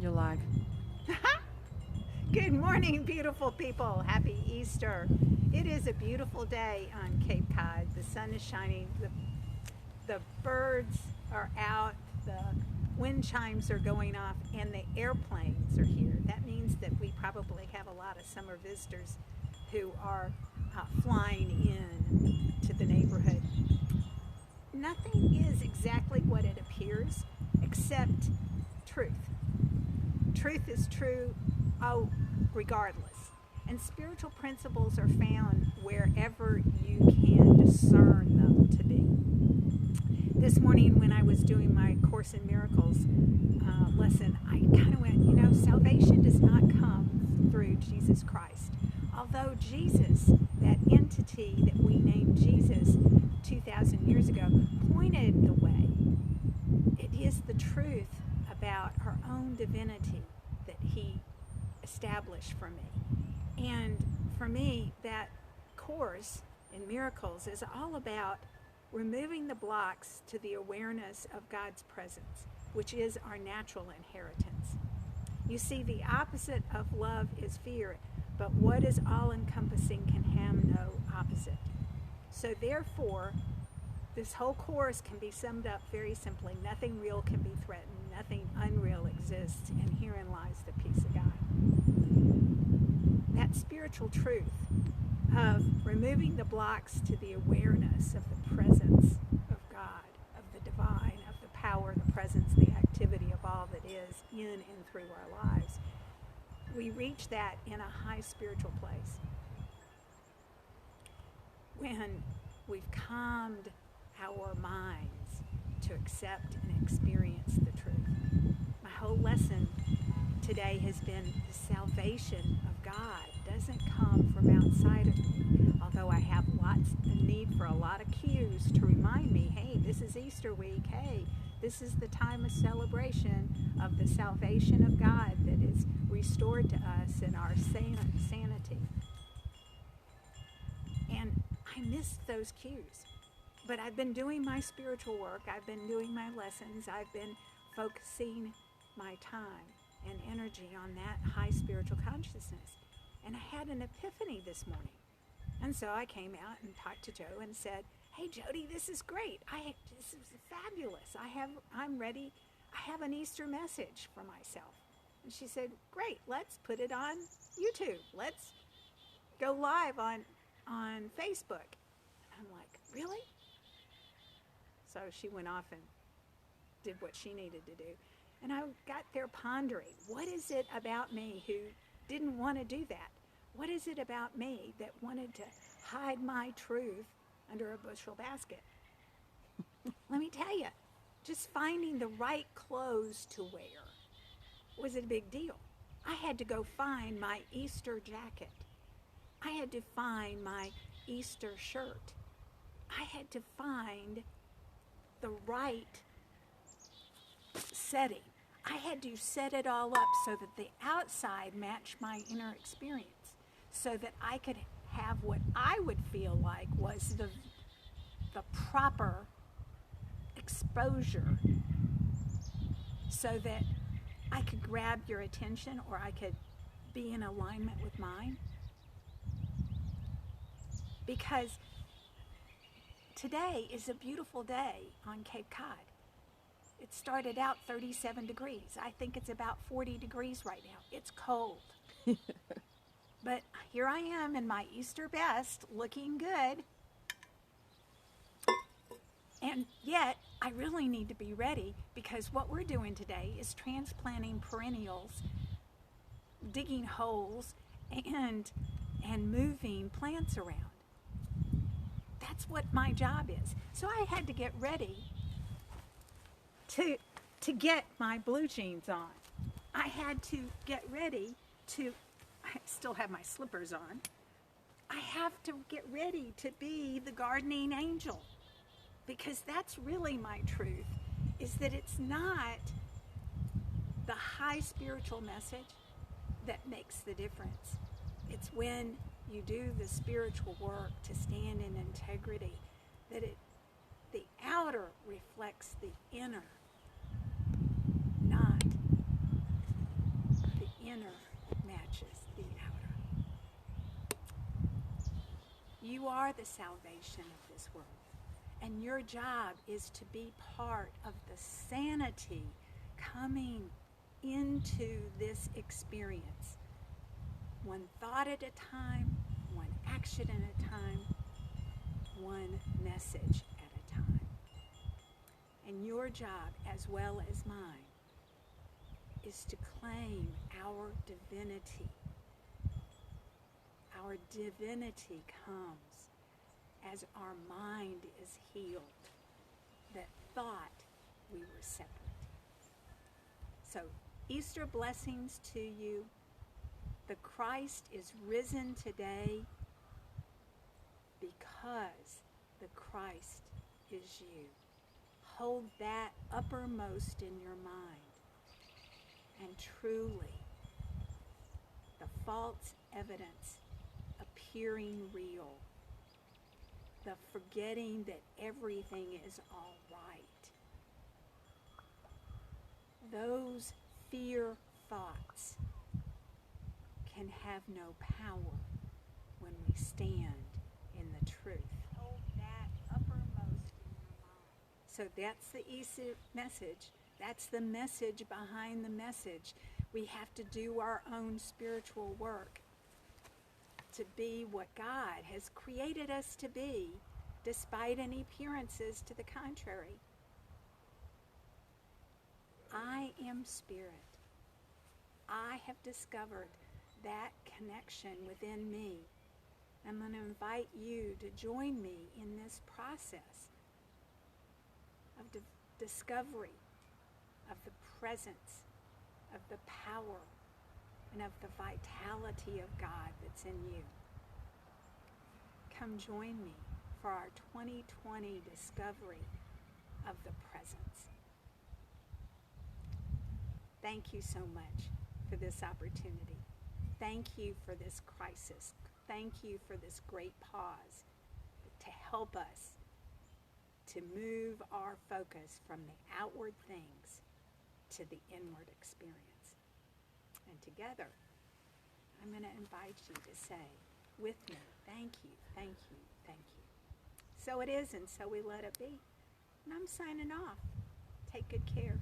You're live. Good morning, beautiful people. Happy Easter. It is a beautiful day on Cape Cod. The sun is shining. The birds are out. The wind chimes are going off, and the airplanes are here. That means that we probably have a lot of summer visitors who are flying in to the neighborhood. Nothing is exactly what it appears except truth. Truth is true, regardless. And spiritual principles are found wherever you can discern them to be. This morning when I was doing my Course in Miracles lesson, I kind of went, salvation does not come through Jesus Christ. Although Jesus, that entity that we named Jesus 2,000 years ago, pointed the way, it is the truth about our own divinity that he established for me. And for me, that Course in Miracles is all about removing the blocks to the awareness of God's presence, which is our natural inheritance. You see, the opposite of love is fear, but what is all-encompassing can have no opposite. So therefore, this whole course can be summed up very simply. Nothing real can be threatened. Nothing unreal exists, and herein lies the peace of God. That spiritual truth of removing the blocks to the awareness of the presence of God, of the divine, of the power, the presence, the activity of all that is in and through our lives. We reach that in a high spiritual place when we've calmed our minds to accept and experience the truth. My whole lesson today has been the salvation of God doesn't come from outside of me, although I have the need for a lot of cues to remind me, hey, this is Easter week, hey, this is the time of celebration of the salvation of God that is restored to us in our sanity. And I missed those cues. But I've been doing my spiritual work. I've been doing my lessons. I've been focusing my time and energy on that high spiritual consciousness. And I had an epiphany this morning. And so I came out and talked to Joe and said, hey, Jody, this is great. This is fabulous. I'm ready. I have an Easter message for myself. And she said, great, let's put it on YouTube. Let's go live on Facebook. And I'm like, really? So she went off and did what she needed to do. And I got there pondering, what is it about me who didn't want to do that? What is it about me that wanted to hide my truth under a bushel basket? Let me tell you, just finding the right clothes to wear was a big deal. I had to go find my Easter jacket. I had to find my Easter shirt. I had to find the right setting. I had to set it all up so that the outside matched my inner experience, so that I could have what I would feel like was the proper exposure, so that I could grab your attention or I could be in alignment with mine. Because today is a beautiful day on Cape Cod. It started out 37 degrees. I think it's about 40 degrees right now. It's cold. But here I am in my Easter best, looking good. And yet, I really need to be ready because what we're doing today is transplanting perennials, digging holes, and moving plants around. That's what my job is. So I had to get ready to get my blue jeans on. I had to get ready I still have my slippers on. I have to get ready to be the gardening angel, because that's really my truth, is that it's not the high spiritual message that makes the difference. It's when you do the spiritual work to stand in integrity that the outer reflects the inner, not You are the salvation of this world. And your job is to be part of the sanity coming into this experience. One thought at a time, one action at a time, one message at a time. And your job, as well as mine, is to claim our divinity. Our divinity comes as our mind is healed, that thought we were separate. So, Easter blessings to you. The Christ is risen today because the Christ is you. Hold that uppermost in your mind. And truly, the false evidence appearing real, the forgetting that everything is all right, those fear thoughts can have no power when we stand in the truth. Hold that uppermost in your mind. So that's the Easter message. That's the message behind the message. We have to do our own spiritual work to be what God has created us to be, despite any appearances to the contrary. I am spirit. I have discovered that connection within me. I'm going to invite you to join me in this process of discovery of the presence, of the power, and of the vitality of God that's in you. Come join me for our 2020 discovery of the presence. Thank you so much for this opportunity. Thank you for this crisis. Thank you for this great pause to help us to move our focus from the outward things to the inward experience. And together, I'm going to invite you to say with me, thank you, thank you, thank you. So it is, and so we let it be. And I'm signing off. Take good care.